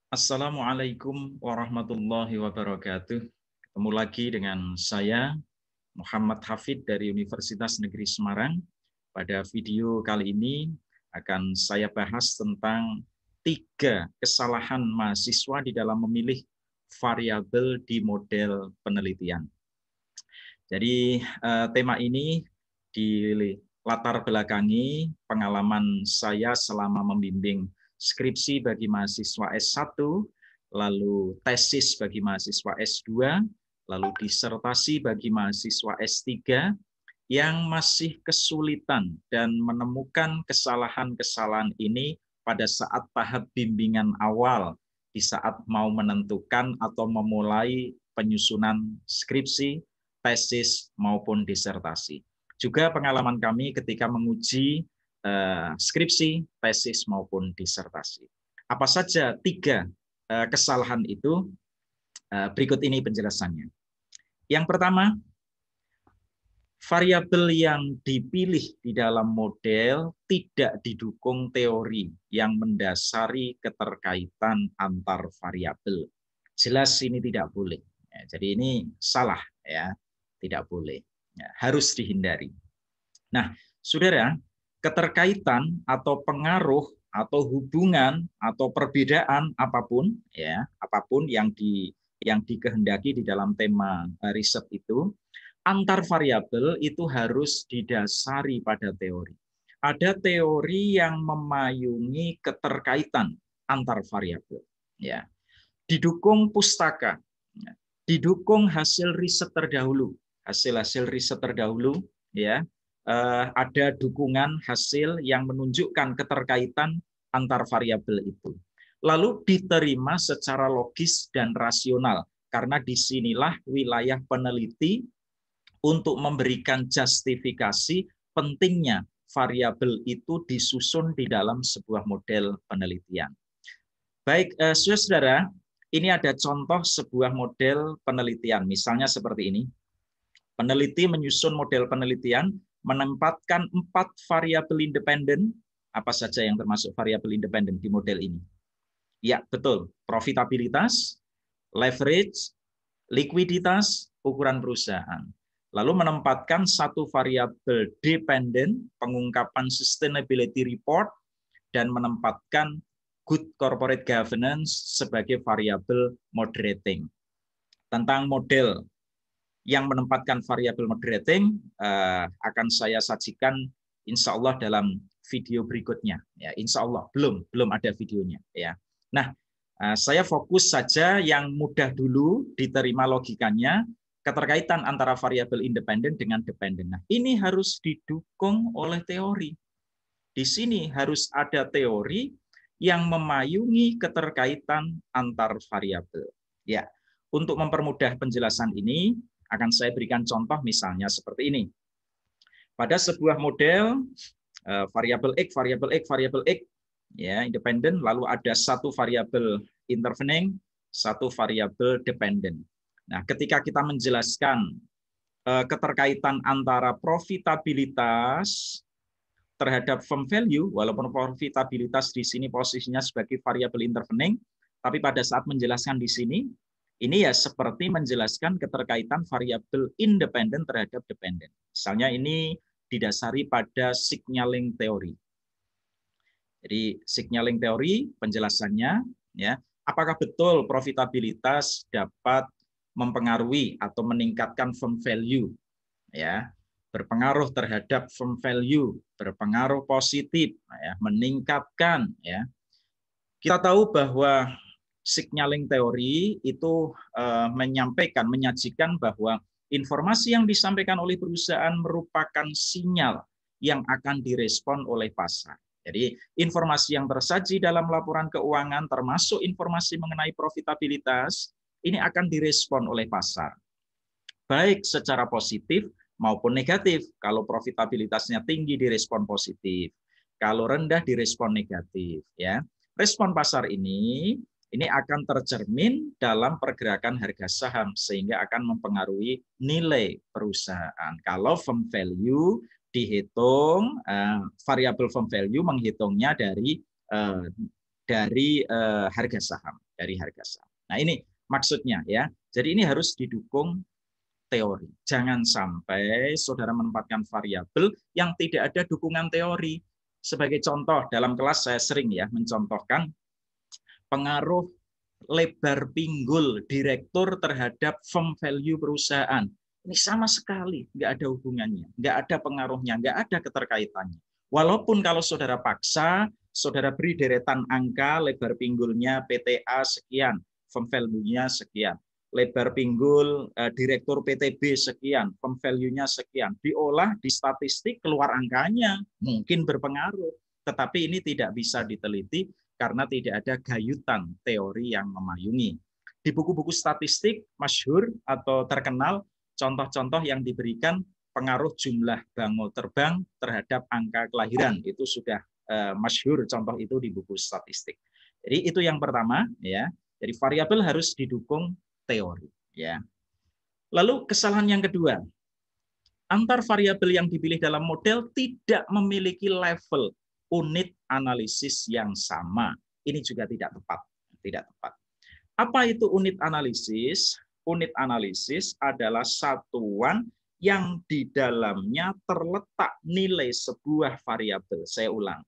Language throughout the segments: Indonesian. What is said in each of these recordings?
Assalamualaikum warahmatullahi wabarakatuh. Ketemu lagi dengan saya, Muhammad Hafid dari Universitas Negeri Semarang. Pada video kali ini akan saya bahas tentang 3 kesalahan mahasiswa di dalam memilih variabel di model penelitian. Jadi tema ini dilatar belakangi pengalaman saya selama membimbing skripsi bagi mahasiswa S1, lalu tesis bagi mahasiswa S2, lalu disertasi bagi mahasiswa S3 yang masih kesulitan dan menemukan kesalahan-kesalahan ini pada saat tahap bimbingan awal, di saat mau menentukan atau memulai penyusunan skripsi, tesis, maupun disertasi. Juga pengalaman kami ketika menguji skripsi, tesis, maupun disertasi. Apa saja 3 kesalahan itu? Berikut ini penjelasannya. Yang pertama, variabel yang dipilih di dalam model tidak didukung teori yang mendasari keterkaitan antar variabel. Jelas ini tidak boleh. Jadi ini salah, ya, tidak boleh. Harus dihindari. Nah, saudara, keterkaitan atau pengaruh atau hubungan atau perbedaan apapun, ya, apapun yang dikehendaki di dalam tema riset itu, antar variabel itu harus didasari pada teori. Ada teori yang memayungi keterkaitan antar variabel, ya. Didukung pustaka, ya. Didukung hasil riset terdahulu, hasil-hasil riset terdahulu, ya. Ada dukungan hasil yang menunjukkan keterkaitan antar variabel itu. Lalu diterima secara logis dan rasional, karena disinilah wilayah peneliti untuk memberikan justifikasi pentingnya variabel itu disusun di dalam sebuah model penelitian. Baik, saudara, ini ada contoh sebuah model penelitian, misalnya seperti ini. Peneliti menyusun model penelitian, menempatkan 4 variabel independen. Apa saja yang termasuk variabel independen di model ini? Ya, betul. Profitabilitas, leverage, likuiditas, ukuran perusahaan. Lalu menempatkan 1 variabel dependen, pengungkapan sustainability report, dan menempatkan good corporate governance sebagai variabel moderating. Tentang model yang menempatkan variabel moderating akan saya sajikan insya Allah dalam video berikutnya. Ya, insya Allah belum ada videonya. Ya. Nah, saya fokus saja yang mudah dulu diterima logikanya, keterkaitan antara variabel independen dengan dependen. Nah, ini harus didukung oleh teori. Di sini harus ada teori yang memayungi keterkaitan antar variabel. Ya, untuk mempermudah penjelasan ini, akan saya berikan contoh misalnya seperti ini. Pada sebuah model variabel X, variabel X, variabel X, ya, independen, lalu ada 1 variabel intervening, 1 variabel dependen. Nah, ketika kita menjelaskan keterkaitan antara profitabilitas terhadap firm value, walaupun profitabilitas di sini posisinya sebagai variabel intervening, tapi pada saat menjelaskan di sini, ini ya seperti menjelaskan keterkaitan variabel independen terhadap dependen. Misalnya ini didasari pada signaling teori. Jadi signaling teori penjelasannya, ya, apakah betul profitabilitas dapat mempengaruhi atau meningkatkan firm value, ya, berpengaruh terhadap firm value, berpengaruh positif, ya, meningkatkan, ya. Kita tahu bahwa signaling teori itu menyajikan bahwa informasi yang disampaikan oleh perusahaan merupakan sinyal yang akan direspon oleh pasar. Jadi informasi yang tersaji dalam laporan keuangan termasuk informasi mengenai profitabilitas ini akan direspon oleh pasar. Baik secara positif maupun negatif. Kalau profitabilitasnya tinggi direspon positif, kalau rendah direspon negatif, ya. Respon pasar ini akan tercermin dalam pergerakan harga saham sehingga akan mempengaruhi nilai perusahaan. Kalau firm value dihitung, variabel firm value menghitungnya dari dari harga saham, Nah, ini maksudnya ya. Jadi ini harus didukung teori. Jangan sampai saudara menempatkan variabel yang tidak ada dukungan teori. Sebagai contoh, dalam kelas saya sering ya mencontohkan pengaruh lebar pinggul direktur terhadap firm value perusahaan. Ini sama sekali nggak ada hubungannya, nggak ada pengaruhnya, nggak ada keterkaitannya. Walaupun kalau saudara paksa, saudara beri deretan angka, lebar pinggulnya PTA sekian, firm value-nya sekian, lebar pinggul direktur PTB sekian, firm value-nya sekian, diolah di statistik keluar angkanya, mungkin berpengaruh, tetapi ini tidak bisa diteliti karena tidak ada gayutan teori yang memayungi. Di buku-buku statistik masyhur atau terkenal, contoh-contoh yang diberikan pengaruh jumlah bangau terbang terhadap angka kelahiran, itu sudah masyhur contoh itu di buku statistik. Jadi itu yang pertama ya. Jadi variabel harus didukung teori ya. Lalu kesalahan yang kedua, antar variabel yang dipilih dalam model tidak memiliki level unit analisis yang sama. Ini juga tidak tepat. Tidak tepat. Apa itu unit analisis? Unit analisis adalah satuan yang di dalamnya terletak nilai sebuah variabel. Saya ulang.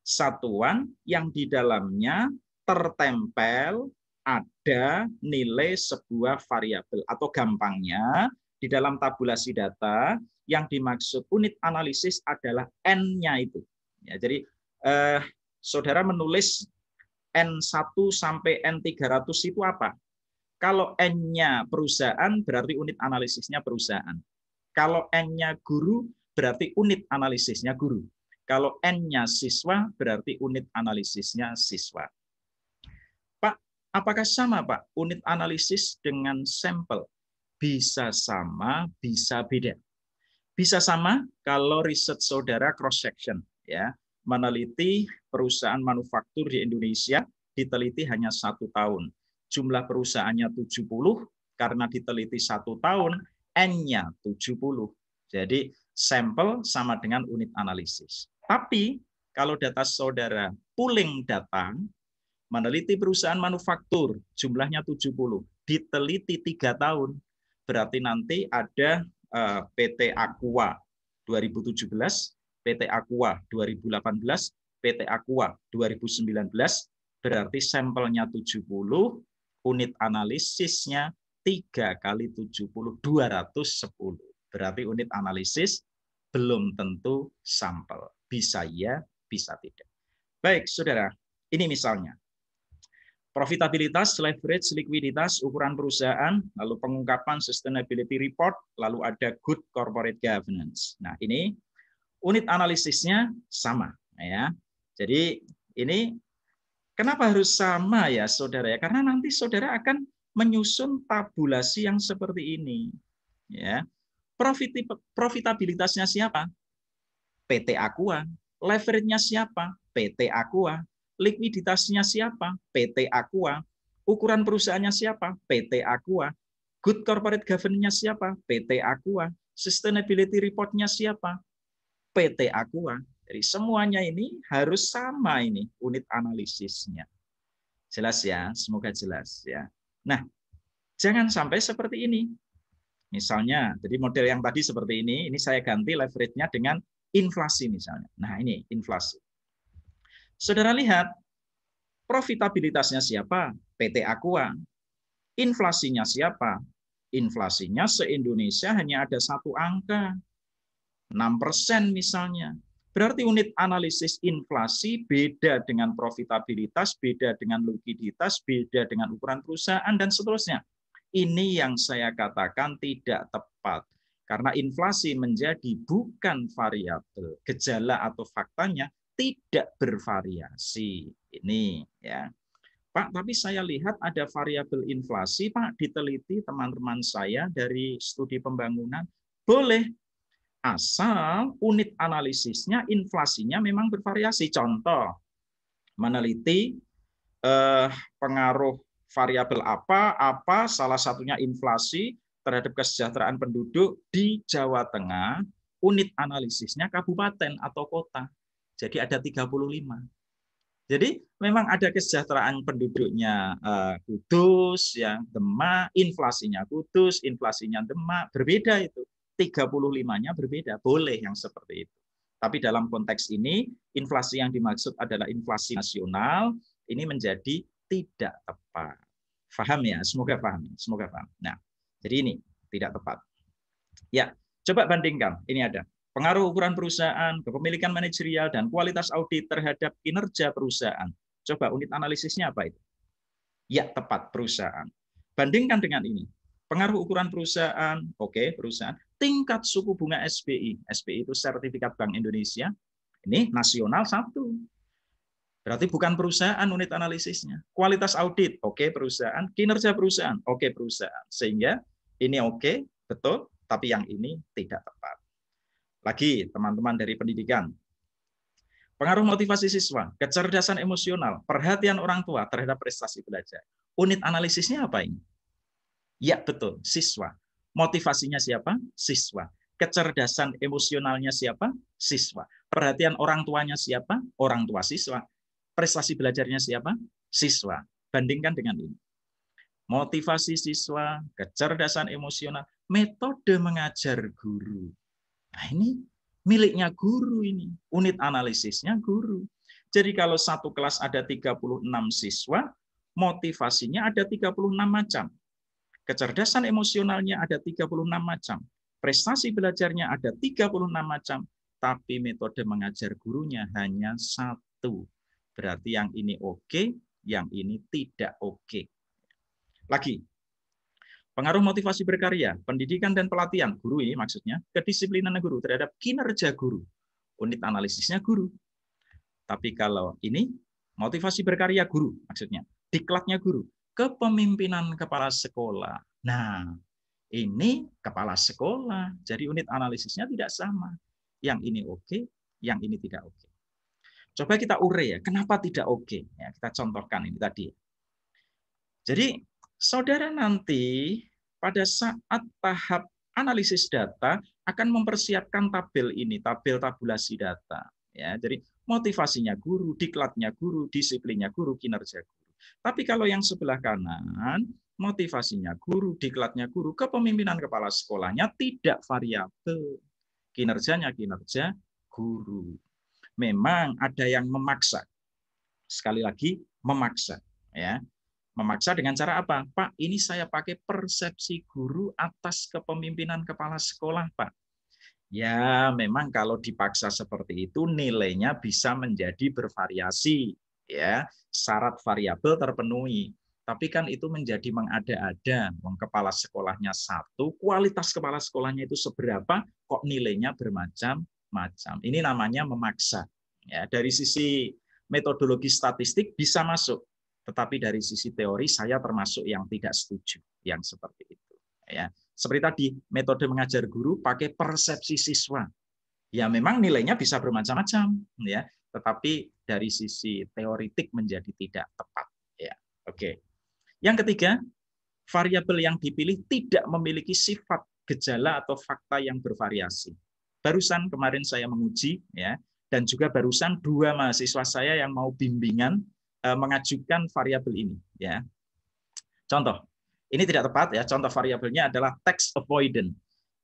Satuan yang di dalamnya tertempel ada nilai sebuah variabel. Atau gampangnya, di dalam tabulasi data, yang dimaksud unit analisis adalah N-nya itu. Ya, jadi saudara menulis N1 sampai N300 itu apa? Kalau N-nya perusahaan berarti unit analisisnya perusahaan. Kalau N-nya guru berarti unit analisisnya guru. Kalau N-nya siswa berarti unit analisisnya siswa. Pak, apakah sama Pak unit analisis dengan sampel? Bisa sama, bisa beda. Bisa sama kalau riset saudara cross section ya. Meneliti perusahaan manufaktur di Indonesia, diteliti hanya 1 tahun. Jumlah perusahaannya 70, karena diteliti 1 tahun, N-nya 70. Jadi sampel sama dengan unit analisis. Tapi kalau data saudara pooling data, meneliti perusahaan manufaktur, jumlahnya 70, diteliti 3 tahun, berarti nanti ada PT Aqua 2017, PT Aqua 2018, PT Aqua 2019, berarti sampelnya 70, unit analisisnya 3 kali 70, 210. Berarti unit analisis belum tentu sampel. Bisa ya, bisa tidak. Baik, saudara, ini misalnya. Profitabilitas, leverage, likuiditas, ukuran perusahaan, lalu pengungkapan sustainability report, lalu ada good corporate governance. Nah, ini unit analisisnya sama ya. Jadi ini kenapa harus sama ya saudara ya? Karena nanti saudara akan menyusun tabulasi yang seperti ini ya. Profitabilitasnya siapa? PT Aqua. Leverage-nya siapa? PT Aqua. Likuiditasnya siapa? PT Aqua. Ukuran perusahaannya siapa? PT Aqua. Good corporate governance siapa? PT Aqua. Sustainability report-nya siapa? PT Aqua. Jadi semuanya ini harus sama ini unit analisisnya. Jelas ya? Semoga jelas ya. Nah, jangan sampai seperti ini. Misalnya, jadi model yang tadi seperti ini saya ganti leverage-nya dengan inflasi misalnya. Nah, ini inflasi. Saudara lihat, profitabilitasnya siapa? PT Aqua. Inflasinya siapa? Inflasinya se-Indonesia hanya ada 1 angka. 6% misalnya. Berarti unit analisis inflasi beda dengan profitabilitas, beda dengan likuiditas, beda dengan ukuran perusahaan, dan seterusnya. Ini yang saya katakan tidak tepat. Karena inflasi menjadi bukan variabel. Gejala atau faktanya tidak bervariasi. Ini ya. Pak, tapi saya lihat ada variabel inflasi, Pak, diteliti teman-teman saya dari studi pembangunan. Boleh. Asal unit analisisnya, inflasinya memang bervariasi. Contoh, meneliti pengaruh variabel apa, salah satunya inflasi terhadap kesejahteraan penduduk di Jawa Tengah, unit analisisnya kabupaten atau kota. Jadi ada 35. Jadi memang ada kesejahteraan penduduknya Kudus, ya, Demak, inflasinya Kudus, inflasinya Demak, berbeda itu. 35-nya berbeda, boleh yang seperti itu. Tapi dalam konteks ini, inflasi yang dimaksud adalah inflasi nasional, ini menjadi tidak tepat. Paham ya? Semoga paham. Semoga paham. Nah, jadi ini tidak tepat. Ya, coba bandingkan. Ini ada pengaruh ukuran perusahaan, kepemilikan manajerial, dan kualitas audit terhadap kinerja perusahaan. Coba unit analisisnya apa itu? Ya, tepat, perusahaan. Bandingkan dengan ini. Pengaruh ukuran perusahaan, oke, perusahaan. Tingkat suku bunga SBI. SBI itu Sertifikat Bank Indonesia. Ini nasional 1. Berarti bukan perusahaan unit analisisnya. Kualitas audit, oke, perusahaan. Kinerja perusahaan, oke, perusahaan. Sehingga ini oke, betul, tapi yang ini tidak tepat. Lagi, teman-teman dari pendidikan. Pengaruh motivasi siswa, kecerdasan emosional, perhatian orang tua terhadap prestasi belajar. Unit analisisnya apa ini? Ya, betul, siswa. Motivasinya siapa? Siswa. Kecerdasan emosionalnya siapa? Siswa. Perhatian orang tuanya siapa? Orang tua siswa. Prestasi belajarnya siapa? Siswa. Bandingkan dengan ini. Motivasi siswa, kecerdasan emosional, metode mengajar guru. Nah, ini miliknya guru ini. Unit analisisnya guru. Jadi kalau satu kelas ada 36 siswa, motivasinya ada 36 macam. Kecerdasan emosionalnya ada 36 macam. Prestasi belajarnya ada 36 macam. Tapi metode mengajar gurunya hanya 1. Berarti yang ini oke, yang ini tidak oke. Lagi. Pengaruh motivasi berkarya, pendidikan dan pelatihan, guru ini maksudnya, kedisiplinan guru terhadap kinerja guru. Unit analisisnya guru. Tapi kalau ini, motivasi berkarya guru, maksudnya, diklatnya guru. Kepemimpinan kepala sekolah. Nah, ini kepala sekolah. Jadi unit analisisnya tidak sama. Yang ini oke, yang ini tidak oke. Coba kita ure ya, kenapa tidak oke? Ya, kita contohkan ini tadi. Jadi, saudara nanti pada saat tahap analisis data akan mempersiapkan tabel ini, tabel tabulasi data. Ya, jadi motivasinya guru, diklatnya guru, disiplinnya guru, kinerja guru. Tapi kalau yang sebelah kanan, motivasinya guru, diklatnya guru, kepemimpinan kepala sekolahnya tidak variabel. Kinerjanya kinerja guru. Memang ada yang memaksa. Sekali lagi, memaksa. Ya, memaksa dengan cara apa? Pak, ini saya pakai persepsi guru atas kepemimpinan kepala sekolah, Pak. Ya, memang kalau dipaksa seperti itu nilainya bisa menjadi bervariasi, ya. Syarat variabel terpenuhi. Tapi kan itu menjadi mengada-ada. Kepala sekolahnya 1, kualitas kepala sekolahnya itu seberapa, kok nilainya bermacam-macam. Ini namanya memaksa. Ya, dari sisi metodologi statistik bisa masuk. Tetapi dari sisi teori saya termasuk yang tidak setuju yang seperti itu. Ya, seperti tadi metode mengajar guru pakai persepsi siswa. Ya memang nilainya bisa bermacam-macam, ya. Tetapi dari sisi teoritik menjadi tidak tepat. Ya, oke. Yang ketiga, variabel yang dipilih tidak memiliki sifat gejala atau fakta yang bervariasi. Barusan kemarin saya menguji, ya, dan juga barusan 2 mahasiswa saya yang mau bimbingan mengajukan variabel ini, ya. Contoh, ini tidak tepat ya. Contoh variabelnya adalah tax avoidance.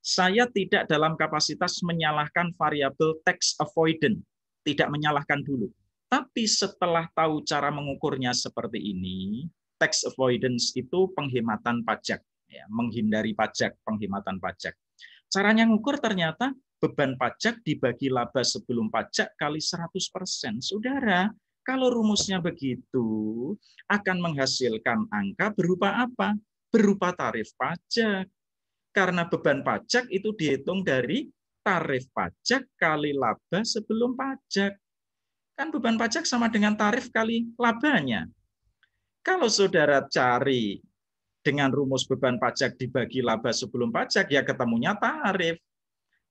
Saya tidak dalam kapasitas menyalahkan variabel tax avoidance, tidak menyalahkan dulu. Tapi setelah tahu cara mengukurnya seperti ini, tax avoidance itu penghematan pajak, ya, menghindari pajak, penghematan pajak. Caranya mengukur ternyata beban pajak dibagi laba sebelum pajak kali 100%. Saudara, kalau rumusnya begitu, akan menghasilkan angka berupa apa? Berupa tarif pajak. Karena beban pajak itu dihitung dari tarif pajak kali laba sebelum pajak. Kan beban pajak sama dengan tarif kali labanya. Kalau saudara cari dengan rumus beban pajak dibagi laba sebelum pajak, ya ketemunya tarif.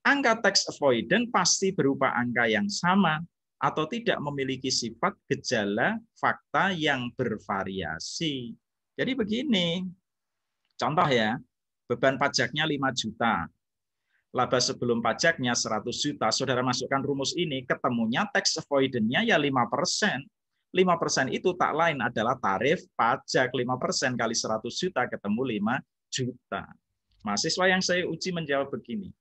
Angka tax avoidance pasti berupa angka yang sama atau tidak memiliki sifat gejala fakta yang bervariasi. Jadi begini, contoh ya, beban pajaknya 5 juta, laba sebelum pajaknya 100 juta, saudara masukkan rumus ini, ketemunya tax avoidance-nya ya 5%. 5% itu tak lain adalah tarif pajak. 5% kali 100 juta ketemu 5 juta. Mahasiswa yang saya uji menjawab begini,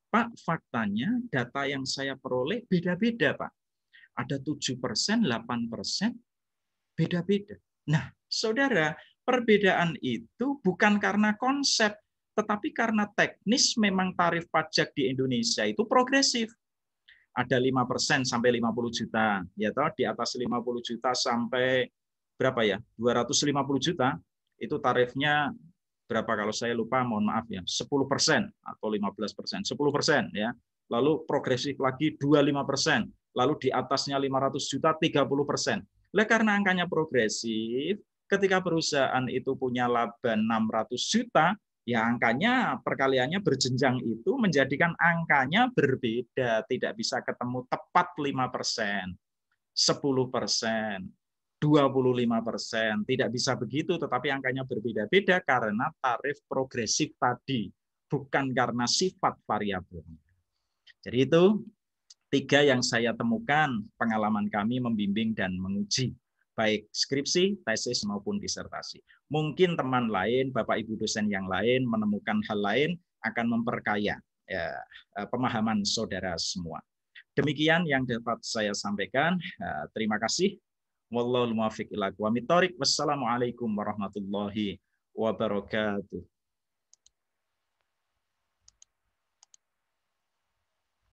Pak, faktanya data yang saya peroleh beda-beda, Pak. Ada 7%, 8%, beda-beda. Nah, saudara, perbedaan itu bukan karena konsep, tetapi karena teknis memang tarif pajak di Indonesia itu progresif. Ada 5% sampai 50 juta, ya toh, di atas 50 juta sampai berapa ya? 250 juta, itu tarifnya berapa kalau saya lupa, mohon maaf ya, 10% atau 15%, 10% ya. Lalu progresif lagi 25%, lalu di atasnya 500 juta 30%. Lah karena angkanya progresif, ketika perusahaan itu punya laba 600 juta, ya angkanya perkaliannya berjenjang itu menjadikan angkanya berbeda, tidak bisa ketemu tepat 5%, 10%, 25%, tidak bisa begitu, tetapi angkanya berbeda-beda karena tarif progresif tadi, bukan karena sifat variabel. Jadi itu 3 yang saya temukan pengalaman kami membimbing dan menguji, baik skripsi, tesis, maupun disertasi. Mungkin teman lain, Bapak Ibu dosen yang lain menemukan hal lain akan memperkaya ya, pemahaman saudara semua. Demikian yang dapat saya sampaikan. Terima kasih. Wallahul muwaffiq ila aqwamit thoriq. Wassalamualaikum warahmatullahi wabarakatuh.